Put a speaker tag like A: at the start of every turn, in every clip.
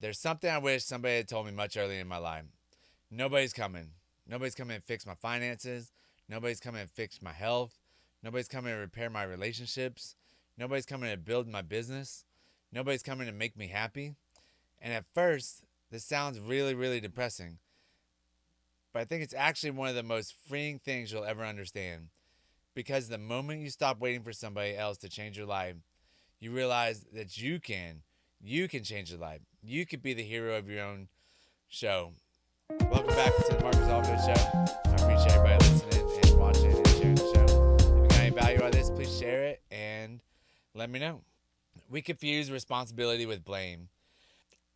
A: There's something I wish somebody had told me much earlier in my life. Nobody's coming. Nobody's coming to fix my finances. Nobody's coming to fix my health. Nobody's coming to repair my relationships. Nobody's coming to build my business. Nobody's coming to make me happy. And at first, this sounds really, really depressing. But I think it's actually one of the most freeing things you'll ever understand. Because the moment you stop waiting for somebody else to change your life, you realize that you can. You can change your life. You could be the hero of your own show. Welcome back to the Marcus Allgood Show. I appreciate everybody listening and watching and sharing the show. If you got any value out of this, please share it and let me know. We confuse responsibility with blame.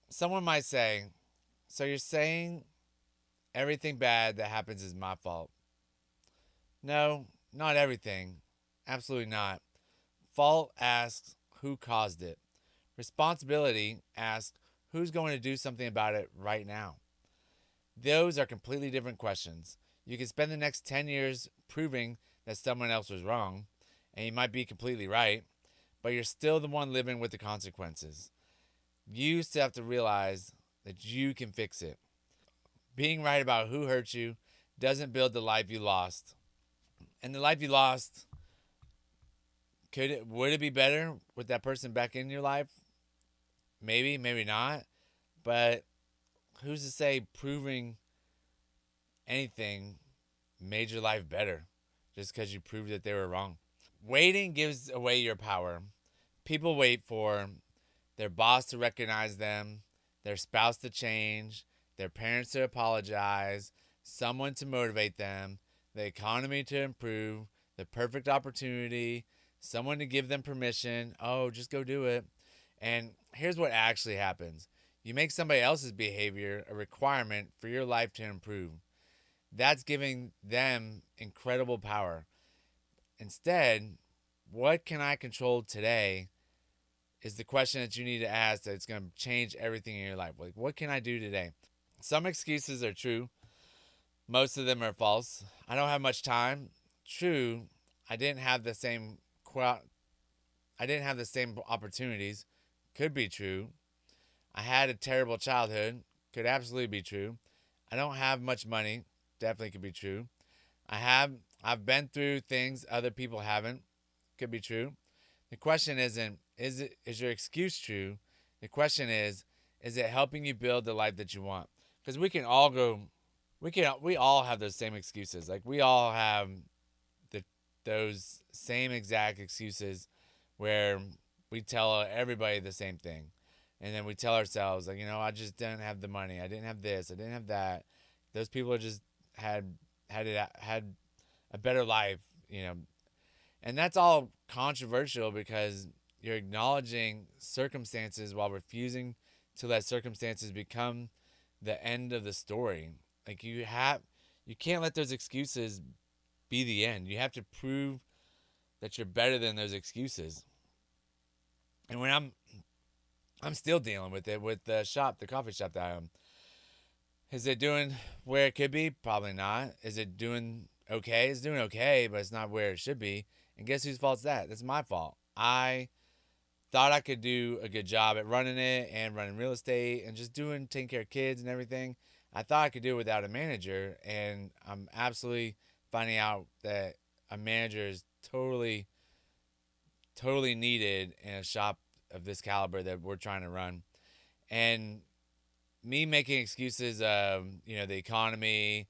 A: Someone might say, so you're saying everything bad that happens is my fault? No, not everything. Absolutely not. Fault asks who caused it. Responsibility asks who's going to do something about it right now. Those are completely different questions. You can spend the next 10 years proving that someone else was wrong, and you might be completely right, but you're still the one living with the consequences. You still have to realize that you can fix it. Being right about who hurt you doesn't build the life you lost. And the life you lost, would it be better with that person back in your life? Maybe, maybe not. But who's to say proving anything made your life better just because you proved that they were wrong? Waiting gives away your power. People wait for their boss to recognize them, their spouse to change, their parents to apologize, someone to motivate them, the economy to improve, the perfect opportunity, someone to give them permission. Oh, just go do it. And here's what actually happens. You make somebody else's behavior a requirement for your life to improve. That's giving them incredible power. Instead, what can I control today is the question that you need to ask that's going to change everything in your life. Like, what can I do today? Some excuses are true. Most of them are false. I don't have much time. True. I didn't have the same opportunities. Could be true. I had a terrible childhood. Could absolutely be true. I don't have much money. Definitely could be true. I've been through things other people haven't. Could be true. The question isn't is your excuse true? The question is it helping you build the life that you want? Because we all have those same excuses. Like we all have those same exact excuses where we tell everybody the same thing. And then we tell ourselves, like, I just didn't have the money. I didn't have this. I didn't have that. Those people just had a better life. And that's all controversial because you're acknowledging circumstances while refusing to let circumstances become the end of the story. Like you can't let those excuses be the end. You have to prove that you're better than those excuses. And when I'm still dealing with it with the coffee shop that I own. Is it doing where it could be? Probably not. Is it doing okay? It's doing okay, but it's not where it should be. And guess whose fault's that? That's my fault. I thought I could do a good job at running it and running real estate and just taking care of kids and everything. I thought I could do it without a manager, and I'm absolutely finding out that a manager is totally, totally needed in a shop of this caliber that we're trying to run. And me making excuses of, the economy,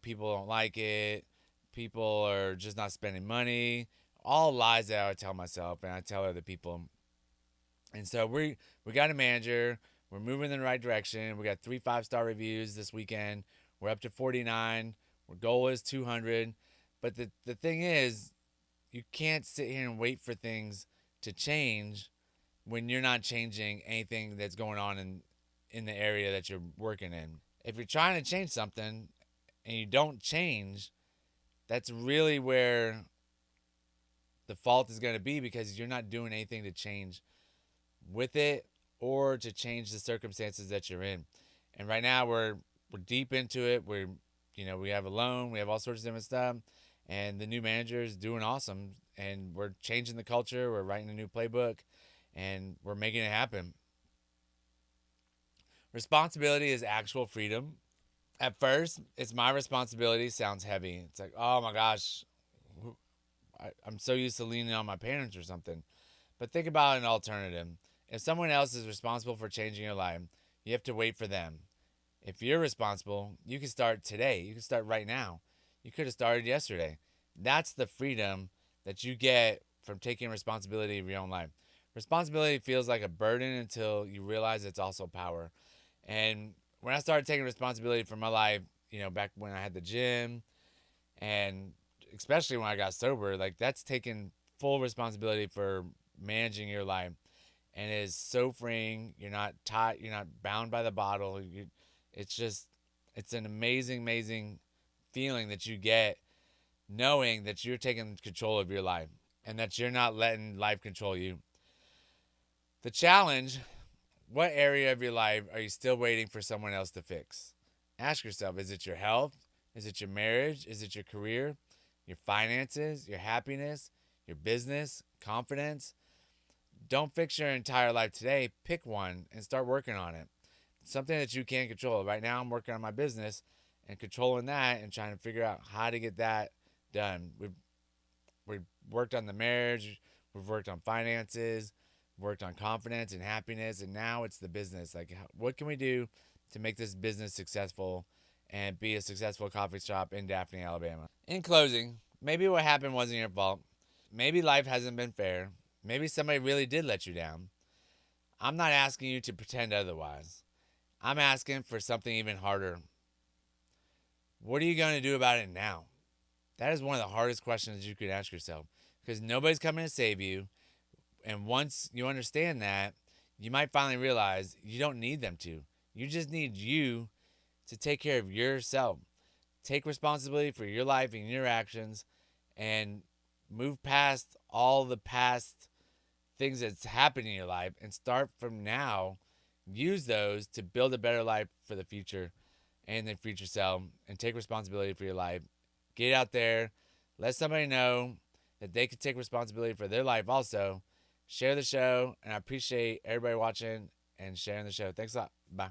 A: people don't like it, people are just not spending money, all lies that I tell myself and I tell other people. And so we got a manager, we're moving in the right direction. We got 3 5-star reviews this weekend. We're up to 49. Our goal is 200. But the thing is, you can't sit here and wait for things to change when you're not changing anything that's going on in the area that you're working in. If you're trying to change something and you don't change, that's really where the fault is going to be, because you're not doing anything to change with it or to change the circumstances that you're in. And right now we're deep into it. We have a loan, we have all sorts of different stuff, and the new manager is doing awesome, and we're changing the culture, we're writing a new playbook, and we're making it happen. Responsibility is actual freedom. At first, it's my responsibility sounds heavy. It's like, oh my gosh, I'm so used to leaning on my parents or something. But think about an alternative. If someone else is responsible for changing your life, you have to wait for them. If you're responsible, you can start today. You can start right now. You could have started yesterday. That's the freedom that you get from taking responsibility of your own life. Responsibility feels like a burden until you realize it's also power. And when I started taking responsibility for my life, back when I had the gym and especially when I got sober, like that's taking full responsibility for managing your life. And it is so freeing. You're not tied, you're not bound by the bottle. It's an amazing, amazing feeling that you get knowing that you're taking control of your life and that you're not letting life control you. The challenge, what area of your life are you still waiting for someone else to fix? Ask yourself, is it your health? Is it your marriage? Is it your career? Your finances? Your happiness? Your business? Confidence? Don't fix your entire life today. Pick one and start working on it. Something that you can control. Right now I'm working on my business and controlling that and trying to figure out how to get that done. We've worked on the marriage. We've worked on finances. Worked on confidence and happiness. And now it's the business. Like, what can we do to make this business successful and be a successful coffee shop in Daphne, Alabama? In closing, maybe what happened wasn't your fault. Maybe life hasn't been fair. Maybe somebody really did let you down. I'm not asking you to pretend otherwise. I'm asking for something even harder. What are you going to do about it now? That is one of the hardest questions you could ask yourself because nobody's coming to save you. And once you understand that, you might finally realize you don't need them to. You just need you to take care of yourself. Take responsibility for your life and your actions and move past all the past things that's happened in your life and start from now. Use those to build a better life for the future and the future self and take responsibility for your life. Get out there. Let somebody know that they can take responsibility for their life also. Share the show, and I appreciate everybody watching and sharing the show. Thanks a lot. Bye.